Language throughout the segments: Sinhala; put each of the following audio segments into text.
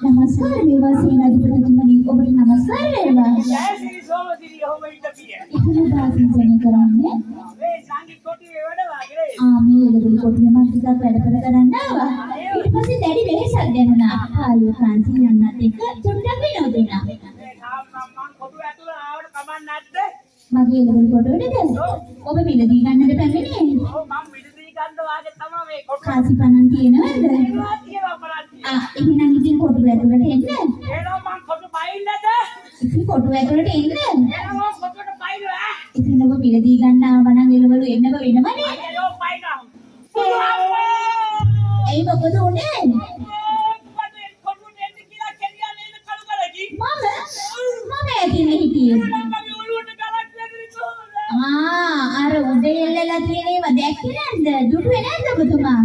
नमस्कार मेवा सेनाधिपति ඔබට නමස්කාර වේවා. ජයසිරි සෝමසිරි ඔහොම ඉඳපිය. ඉතින් දාසින් කරන්නේ. මේ සංගී කොටියේ වැඩවාගේ. මේ එළවලු කොටිය මම ටිකක් වැඩ කරන්න ආවා. ඊට පස්සේ දැඩි වෙහෙසක් දැනුණා. ආයු ෆ්‍රාන්සි යන්නත් එක්ක චුට්ටක් විනෝදුණා. මේ තාම මම කොටුව ඇතුළ ආවට කමක් නැද්ද? මගේ එළවලු කොටුවේද? ඔබ මිලදී ගන්නද පැමිණියේ? ඔව් මම මිලදී ගන්න වාගේ තමයි මේ කොටුව. කාසි පණන් තියෙනවද? තියෙනවා බලන්න. එහෙනම් ඉතින් කොටුව ඇතුළට එන්න. එනවා මං කොටු බයින්නද? ඉතින් කොටුව ඇතුළට එන්න. එනවා කොටුවට බයිනවා. ඉතින් ඔබ මිලදී ගන්න ආව නම් එළවලු එන්නම වෙනවනේ. ඒක බයිනවා. ඒ මොකද උනේ? කොටුවට එන්න කියලා කෙලියා නේද කළු කරකි. මම ඇතිනේ හිටියේ. මගේ ඔළුවට ගලක් වැදිරිතු. අර උඩේ එල්ලලා තියෙන ඒවා දැක්කේ නැද්ද? දුටුවේ නැද්ද ඔබතුමා?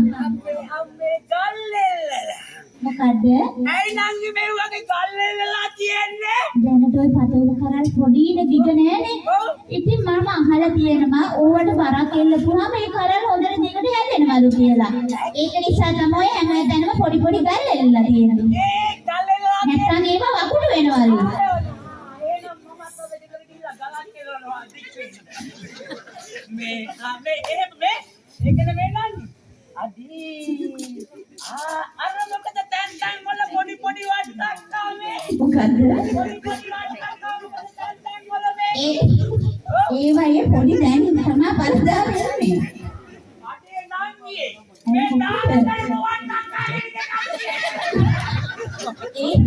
අම්මේ ගල්ලෙල්ලලා. මොකද්ද? ඇයි නංගි මේ වගේ ගල්ලෙල්ලලා තියෙන්නේ? දැනට ඔය පතෝල කරල් පොඩිනේ දිග නෑනේ. ඉතින් මම අහලා තියෙනවා ඕවට බරක් එල්ලපුවාම ඒ කරල් හොඳට දිගට හැදෙනවලු කියලා. ඒක නිසා තමයි හැමදැනම පොඩි පොඩි ගල් එල්ලලා තියෙන්නේ. ඒ ගල්ලෙල්ලලා නැත්නම් ඒවා වකුඩු වෙනවලු. එහෙනම් මමත් ඔබ දෙකට ගිහිල්ලා ගලක් එල්ලනවා මේ එහෙම මේ ඒකද මේ නංගි. අදී අර මොකද තැන් වල පොඩි පොඩි වට්ටක් ආවේ. මොකද්ද? පොඩි පොඩි වට්ටක් තැන් වල මේ ඒවයේ පොඩි දැන් තමයි පරදා වෙන්නේ. අනේ නංගියේ මේ තාත්තට වට්ටක් ආවේ.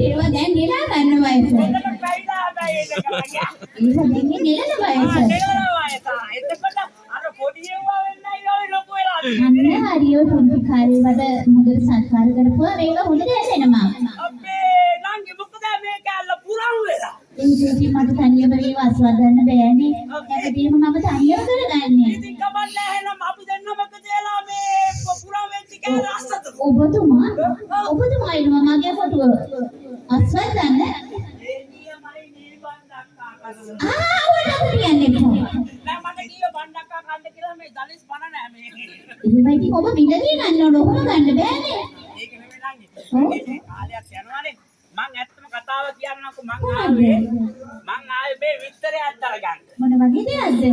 ඒවා දැන් නෙලා ගන්න වයස. ඒක කයිලා බෑ ඒක කරන්නේ. ඒක දැන් නෙලන වයස. නෙලන වයස. එතකොට අර පොඩි ඒවා වෙන්නයි ඔය ලොකු වෙලා. අන්න හරියෝ පුංචි කාලේ වල මුදල් සත්කාර කරපුවා මේක හොඳට හැදෙනවා. අපේ නංගි මොකද මේ කැල්ල පුරන් වෙලා. ඒ පුංචි මට තනියම මේව අස්වදන්න බෑනේ. ඒකදීම මම තනියම කරගන්නේ. ඉතින් කමක් නැහැ එහෙනම් අපි දෙන්නම එකදේලා මේ පුරන් වෙච්ච කැල්ල අස්සත. ඔබතුමා ඉන්නවා මගේ කොටුව. අස්වදන්න. ඒ නියමයි නිල්බන්දක්කා කරනවා. ඔයාලට කියන්නේ කොහොමද? නෑ මට කීව බණ්ඩක්කා කන්න කියලා මේ දලිස් පණ නෑ මේ. එහෙමයි ඉතින් ඔබ මිලදී ගන්න ඕන ඔහොම ගන්න බෑනේ. ඒක නෙමෙයි නංගි. මේ කාලයක් යනවානේ. මං ඇත්තම කතාව කියන්නම්කො මං ආවේ මේ විස්තරය අත්තර ගන්න. මොන වගේ දෙයක්ද?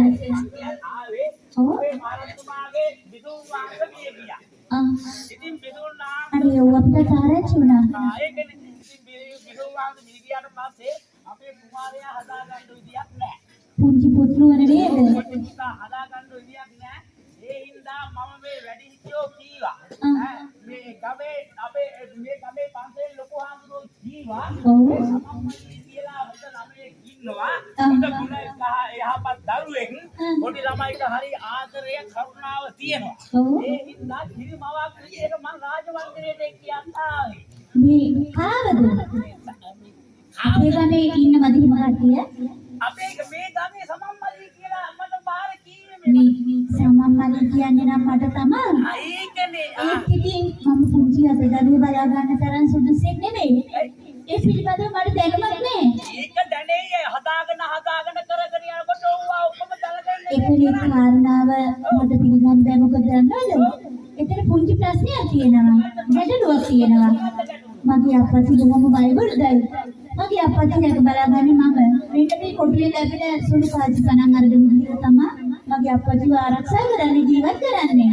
ආවේ ඔය මාරතුමාගේ බිදුම් වාංගවිය ගියා. ඉතින් බිදුම් නාම අනේ ඔව් අපිට තාරච්චි වුණා. ඒකනේ ඉතින් බිදුම් වාංග නුවණ නේද? හදාගන්න විදියක් නෑ. ඒ හින්දා මම මේ වැඩිහිටියෝ කීවා. මේ ගමේ අපේ මේ ගමේ පන්සලේ ලොකු හාමුදුරුවෝ කීවා. ඔව්. සමම්මලී කියලා හොඳ ළමයෙක් ඉන්නවා. හොඳ ගුණ යහපත් දරුවෙක්. පොඩි ළමයිට හරි ආදරය කරුණාව තියෙනවා. ඔව්. ඒ හින්දා කිරිමවක් විදියට මම රාජමන්දිරයට කියන්න ආවේ. මේ කාවද? අපේ ගමේ ඉන්න මදිම කට්ටිය අපේ මේ ගමේ සමම්මලී කියලා මට බාර කීවේ මේ සමම්මලී කියන්නේ නම් මට තමයි. ඒකනේ ඒත් ඉතින් මම පුංචි අතේ දරුවෝ බලා ගන්න තරම් සුදුසෙක් නෙමෙයි. ඒ පිළිබඳව මට දැනුමක් නෑ. ඒක දැනේ හදාගෙන කරගෙන යනකොට ඕවා ඔක්කොම දලගන්නේ ඒකේ කාරණාව මට පිළිගන්න බෑ මොකද දන්නවද? එතන පුංචි ප්‍රශ්නයක් තියෙනවා. ගැටලුවක් තියෙනවා. මගේ අප්පච්චි බොහොම බයවලුදයි. මගේ අප්පච්චි දැක බලාගන්නේ මම. මෙන්න මේ කොටුවේ ලැබෙන සුළු කාජි කණන් අරගෙන ගිහින් තමයි මගේ අප්පච්චිව ආරක්ෂා කරන්නේ ජීවත් කරන්නේ.